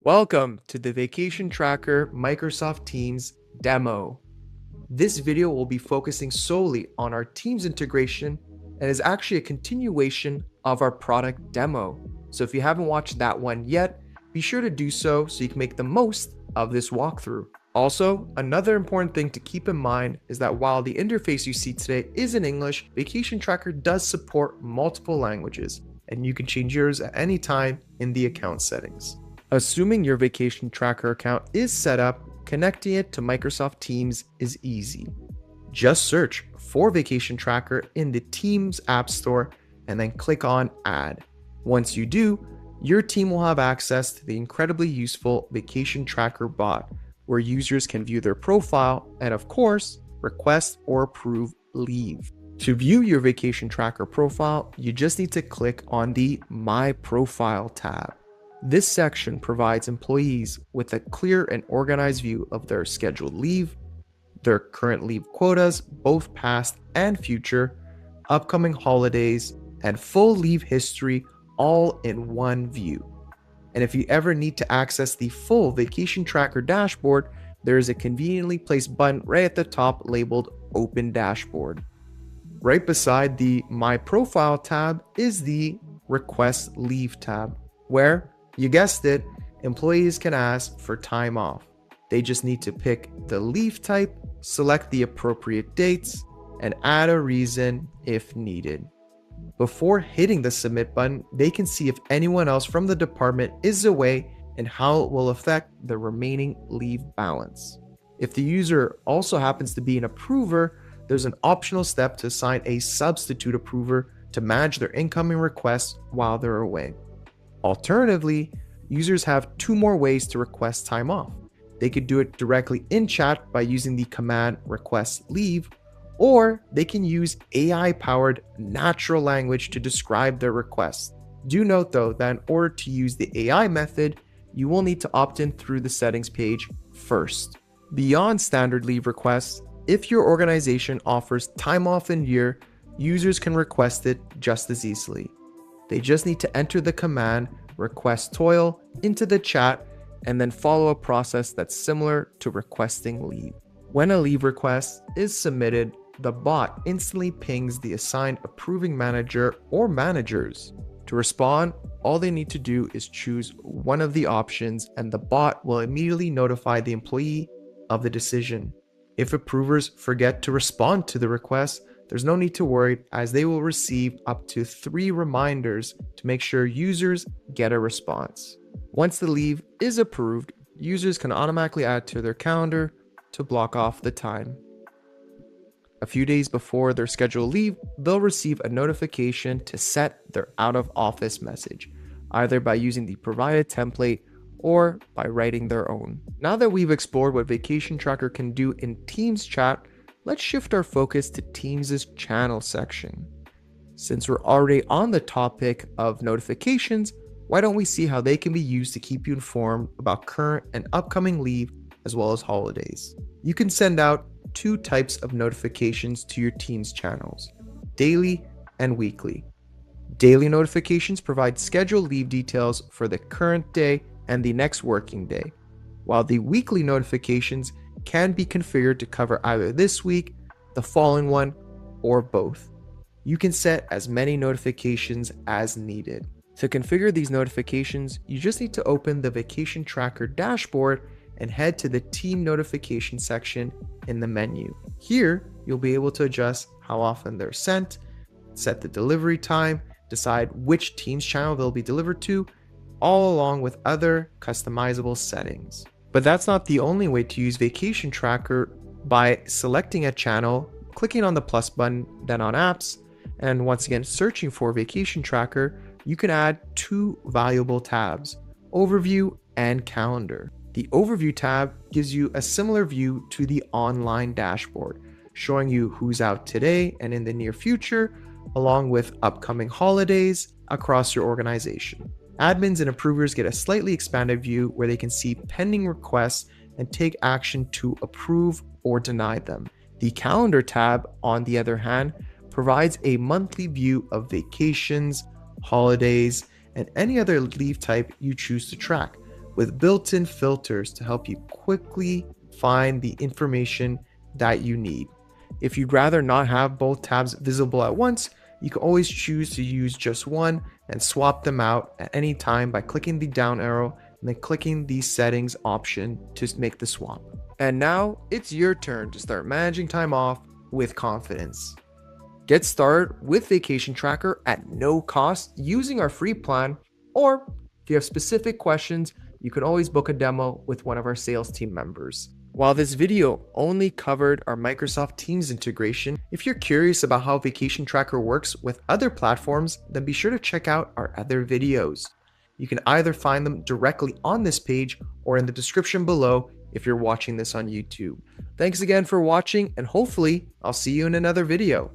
Welcome to the Vacation Tracker Microsoft Teams demo. This video will be focusing solely on our Teams integration and is actually a continuation of our product demo. So if you haven't watched that one yet, be sure to do so you can make the most of this walkthrough. Also, another important thing to keep in mind is that while the interface you see today is in English, Vacation Tracker does support multiple languages, and you can change yours at any time in the account settings. Assuming your Vacation Tracker account is set up, connecting it to Microsoft Teams is easy. Just search for Vacation Tracker in the Teams App Store and then click on Add. Once you do, your team will have access to the incredibly useful Vacation Tracker bot, where users can view their profile and, of course, request or approve leave. To view your Vacation Tracker profile, you just need to click on the My Profile tab. This section provides employees with a clear and organized view of their scheduled leave, their current leave quotas, both past and future, upcoming holidays, and full leave history all in one view. And if you ever need to access the full Vacation Tracker dashboard, there is a conveniently placed button right at the top labeled Open Dashboard. Right beside the My Profile tab is the Request Leave tab, where, you guessed it, employees can ask for time off. They just need to pick the leave type, select the appropriate dates, and add a reason if needed. Before hitting the submit button, they can see if anyone else from the department is away and how it will affect the remaining leave balance. If the user also happens to be an approver, there's an optional step to assign a substitute approver to manage their incoming requests while they're away. Alternatively, users have two more ways to request time off. They could do it directly in chat by using the command request leave, or they can use AI-powered natural language to describe their request. Do note though that in order to use the AI method, you will need to opt in through the settings page first. Beyond standard leave requests, if your organization offers time off in year, users can request it just as easily. They just need to enter the command request TOIL into the chat and then follow a process that's similar to requesting leave. When a leave request is submitted, the bot instantly pings the assigned approving manager or managers. To respond, all they need to do is choose one of the options and the bot will immediately notify the employee of the decision. If approvers forget to respond to the request, there's no need to worry, as they will receive up to 3 reminders to make sure users get a response. Once the leave is approved, users can automatically add to their calendar to block off the time. A few days before their scheduled leave, they'll receive a notification to set their out of office message, either by using the provided template or by writing their own. Now that we've explored what Vacation Tracker can do in Teams chat, let's shift our focus to Teams' channel section. Since we're already on the topic of notifications, why don't we see how they can be used to keep you informed about current and upcoming leave as well as holidays. You can send out 2 types of notifications to your Teams channels, daily and weekly. Daily notifications provide scheduled leave details for the current day and the next working day, while the weekly notifications can be configured to cover either this week, the following one, or both. You can set as many notifications as needed. To configure these notifications, you just need to open the Vacation Tracker dashboard and head to the Team Notification section in the menu. Here, you'll be able to adjust how often they're sent, set the delivery time, decide which Teams channel they'll be delivered to, all along with other customizable settings. But that's not the only way to use Vacation Tracker. By selecting a channel, clicking on the plus button, then on apps, and once again searching for Vacation Tracker, you can add 2 valuable tabs, Overview and Calendar. The Overview tab gives you a similar view to the online dashboard, showing you who's out today and in the near future, along with upcoming holidays across your organization. Admins and approvers get a slightly expanded view where they can see pending requests and take action to approve or deny them. The Calendar tab, on the other hand, provides a monthly view of vacations, holidays, and any other leave type you choose to track, with built-in filters to help you quickly find the information that you need. If you'd rather not have both tabs visible at once, you can always choose to use just one and swap them out at any time by clicking the down arrow and then clicking the settings option to make the swap. And now it's your turn to start managing time off with confidence. Get started with Vacation Tracker at no cost using our free plan, or if you have specific questions, you can always book a demo with one of our sales team members. While this video only covered our Microsoft Teams integration, if you're curious about how Vacation Tracker works with other platforms, then be sure to check out our other videos. You can either find them directly on this page or in the description below if you're watching this on YouTube. Thanks again for watching, and hopefully I'll see you in another video.